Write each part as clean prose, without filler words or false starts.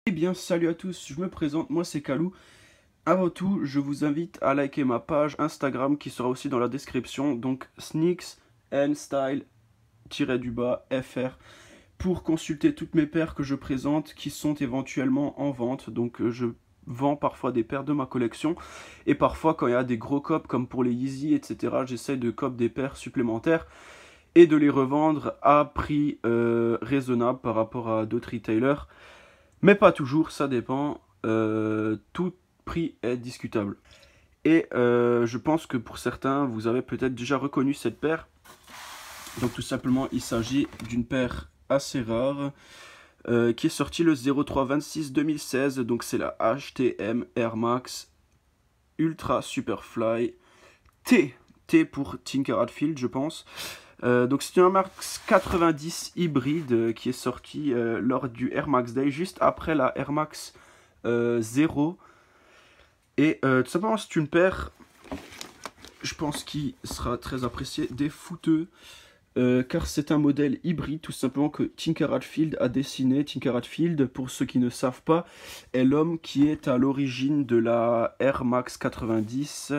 Eh bien, salut à tous, je me présente, moi c'est Kalou. Avant tout, je vous invite à liker ma page Instagram qui sera aussi dans la description, donc Sneaks and Style-FR, pour consulter toutes mes paires que je présente qui sont éventuellement en vente. Donc je vends parfois des paires de ma collection, et parfois quand il y a des gros cops comme pour les Yeezy, etc., j'essaie de cop des paires supplémentaires et de les revendre à prix raisonnable par rapport à d'autres retailers. Mais pas toujours, ça dépend. Tout prix est discutable. Et je pense que pour certains, vous avez peut-être déjà reconnu cette paire. Donc tout simplement, il s'agit d'une paire assez rare qui est sortie le 03-26-2016. Donc c'est la HTM Air Max Ultra Superfly T. T pour Tinker Hatfield, je pense. Donc c'est une Air Max 90 hybride qui est sortie lors du Air Max Day, juste après la Air Max 0. Et tout simplement c'est une paire, je pense, qui sera très appréciée des footeux, car c'est un modèle hybride tout simplement que Tinker Hatfield a dessiné. Tinker Hatfield, pour ceux qui ne savent pas, est l'homme qui est à l'origine de la Air Max 90.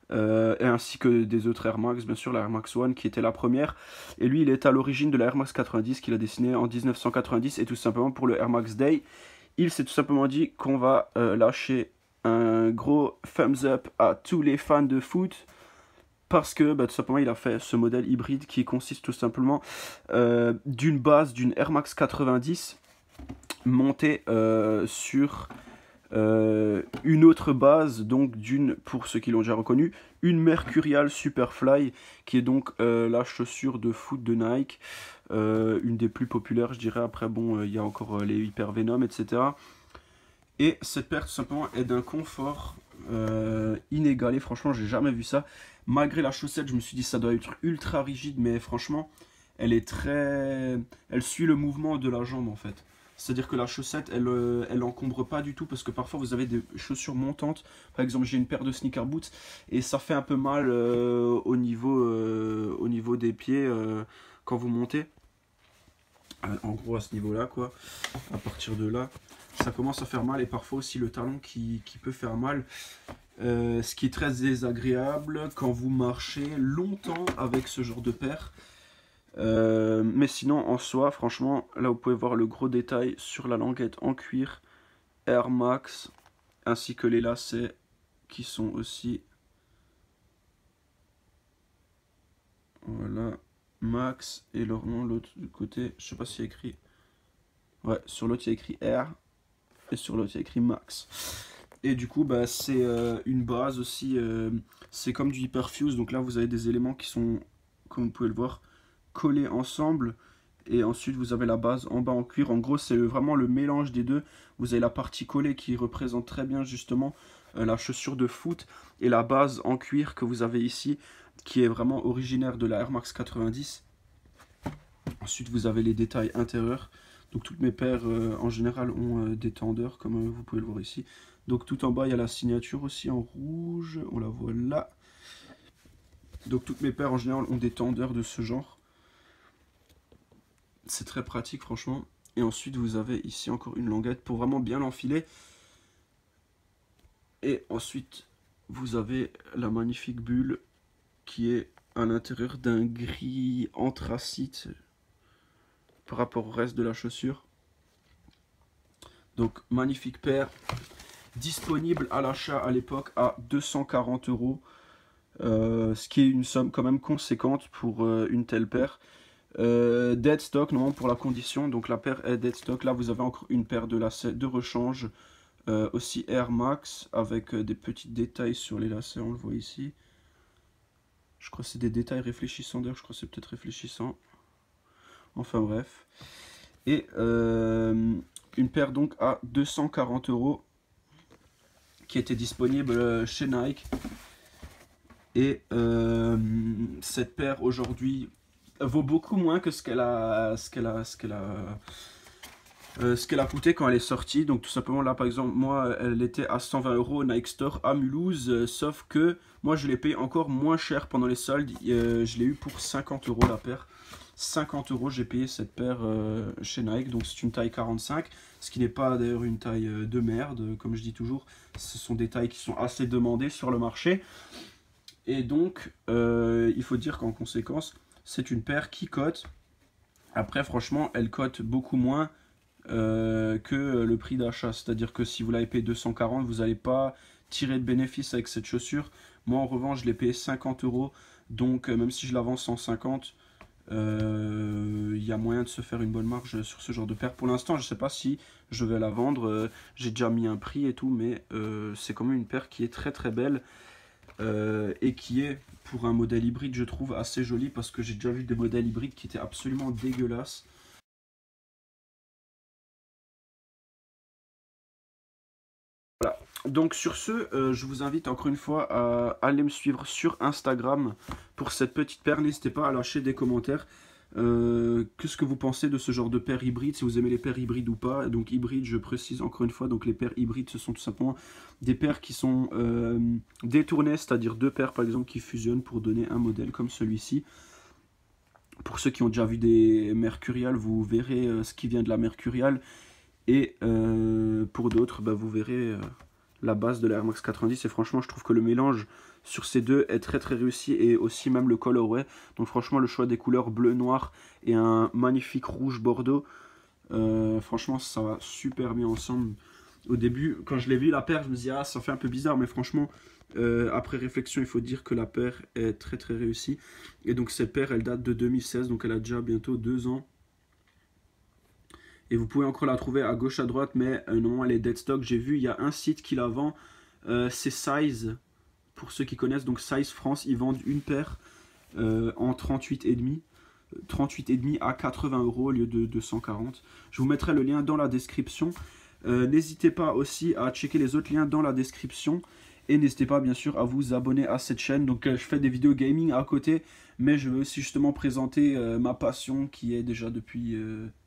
Et ainsi que des autres Air Max, bien sûr la Air Max One qui était la première, et lui il est à l'origine de la Air Max 90 qu'il a dessinée en 1990. Et tout simplement pour le Air Max Day, il s'est tout simplement dit qu'on va lâcher un gros thumbs up à tous les fans de foot, parce que tout simplement il a fait ce modèle hybride qui consiste tout simplement d'une base d'une Air Max 90 montée sur une autre base, donc pour ceux qui l'ont déjà reconnu, une Mercurial Superfly, qui est donc la chaussure de foot de Nike, une des plus populaires je dirais. Après bon, il y a encore les Hyper Venom, etc. Et cette paire tout simplement est d'un confort inégalé. Franchement j'ai jamais vu ça. Malgré la chaussette, je me suis dit ça doit être ultra rigide, mais franchement elle suit le mouvement de la jambe en fait. C'est-à-dire que la chaussette, elle encombre pas du tout, parce que parfois vous avez des chaussures montantes. Par exemple, j'ai une paire de sneaker boots et ça fait un peu mal au niveau des pieds quand vous montez. En gros, à ce niveau-là, quoi. À partir de là, ça commence à faire mal, et parfois aussi le talon qui peut faire mal. Ce qui est très désagréable quand vous marchez longtemps avec ce genre de paire. Mais sinon en soi, franchement, là vous pouvez voir le gros détail sur la languette en cuir Air Max, ainsi que les lacets qui sont aussi, voilà, Max, et leur nom l'autre du côté, je sais pas s'il y a écrit, ouais, sur l'autre il y a écrit Air et sur l'autre il y a écrit Max. Et du coup c'est une base aussi, c'est comme du Hyperfuse. Donc là vous avez des éléments qui sont, comme vous pouvez le voir, collés ensemble, et ensuite vous avez la base en bas en cuir. En gros c'est vraiment le mélange des deux. Vous avez la partie collée qui représente très bien justement la chaussure de foot, et la base en cuir que vous avez ici qui est vraiment originaire de la Air Max 90. Ensuite vous avez les détails intérieurs. Donc toutes mes paires en général ont des tendeurs, comme vous pouvez le voir ici. Donc tout en bas il y a la signature aussi en rouge, on la voit là. Donc toutes mes paires en général ont des tendeurs de ce genre. C'est très pratique franchement. Et ensuite vous avez ici encore une languette pour vraiment bien l'enfiler. Et ensuite vous avez la magnifique bulle qui est à l'intérieur d'un gris anthracite par rapport au reste de la chaussure. Donc magnifique paire, disponible à l'achat à l'époque à 240 €. Ce qui est une somme quand même conséquente pour une telle paire. Dead stock normalement pour la condition, donc la paire est dead stock. Là vous avez encore une paire de lacets de rechange, aussi Air Max, avec des petits détails sur les lacets, on le voit ici. Je crois que c'est des détails réfléchissants, d'ailleurs je crois que c'est peut-être réfléchissant. Enfin bref. Et une paire donc à 240 € qui était disponible chez Nike. Et cette paire aujourd'hui vaut beaucoup moins que ce qu'elle a coûté quand elle est sortie. Donc tout simplement là par exemple, moi elle était à 120 € au Nike Store à Mulhouse, sauf que moi je l'ai payé encore moins cher pendant les soldes. Je l'ai eu pour 50 € la paire. 50 €. J'ai payé cette paire chez Nike, donc c'est une taille 45, ce qui n'est pas d'ailleurs une taille de merde, comme je dis toujours. Ce sont des tailles qui sont assez demandées sur le marché. Et donc, il faut dire qu'en conséquence, c'est une paire qui cote. Après, franchement, elle cote beaucoup moins que le prix d'achat. C'est-à-dire que si vous l'avez payé 240, vous n'allez pas tirer de bénéfice avec cette chaussure. Moi, en revanche, je l'ai payé 50 €. Donc, même si je la vends 150, il y a moyen de se faire une bonne marge sur ce genre de paire. Pour l'instant, je ne sais pas si je vais la vendre. J'ai déjà mis un prix et tout, mais c'est quand même une paire qui est très très belle. Et qui est, pour un modèle hybride, je trouve assez joli, parce que j'ai déjà vu des modèles hybrides qui étaient absolument dégueulasses. Voilà. Donc sur ce, je vous invite encore une fois à aller me suivre sur Instagram pour cette petite paire. N'hésitez pas à lâcher des commentaires. Qu'est-ce que vous pensez de ce genre de paire hybride, si vous aimez les paires hybrides ou pas. Donc hybride, je précise encore une fois, donc les paires hybrides, ce sont tout simplement des paires qui sont détournées, c'est-à-dire deux paires par exemple qui fusionnent pour donner un modèle comme celui-ci. Pour ceux qui ont déjà vu des Mercurial, vous verrez ce qui vient de la Mercurial. Et pour d'autres, bah, vous verrez la base de la Air Max 90. Et franchement, je trouve que le mélange sur ces deux est très très réussi. Et aussi même le colorway. Donc franchement, le choix des couleurs bleu, noir et un magnifique rouge bordeaux. Franchement, ça va super bien ensemble. Au début, quand je l'ai vu la paire, je me disais, ah, ça fait un peu bizarre. Mais franchement, après réflexion, il faut dire que la paire est très très réussie. Et donc cette paire, elle date de 2016. Donc elle a déjà bientôt 2 ans. Et vous pouvez encore la trouver à gauche, à droite, mais non, elle est dead stock. J'ai vu, il y a un site qui la vend, c'est Size, pour ceux qui connaissent, donc Size France, ils vendent une paire en 38,5. 38,5 à 80 € au lieu de 240. Je vous mettrai le lien dans la description. N'hésitez pas aussi à checker les autres liens dans la description. Et n'hésitez pas bien sûr à vous abonner à cette chaîne. Donc je fais des vidéos gaming à côté, mais je veux aussi justement présenter ma passion qui est déjà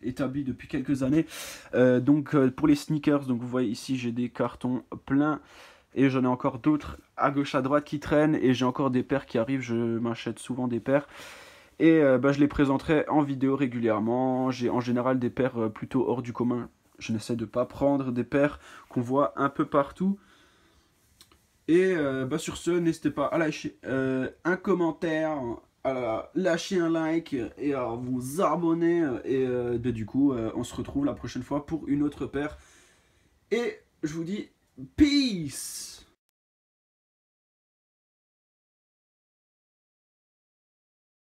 établie depuis quelques années. Donc pour les sneakers, donc vous voyez ici j'ai des cartons pleins. Et j'en ai encore d'autres à gauche à droite qui traînent. Et j'ai encore des paires qui arrivent, je m'achète souvent des paires. Et bah, je les présenterai en vidéo régulièrement. J'ai en général des paires plutôt hors du commun. Je n'essaie de ne pas prendre des paires qu'on voit un peu partout. Et bah, sur ce, n'hésitez pas à lâcher un commentaire, à lâcher un like et à vous abonner. Et bah, du coup, on se retrouve la prochaine fois pour une autre paire. Et je vous dis peace!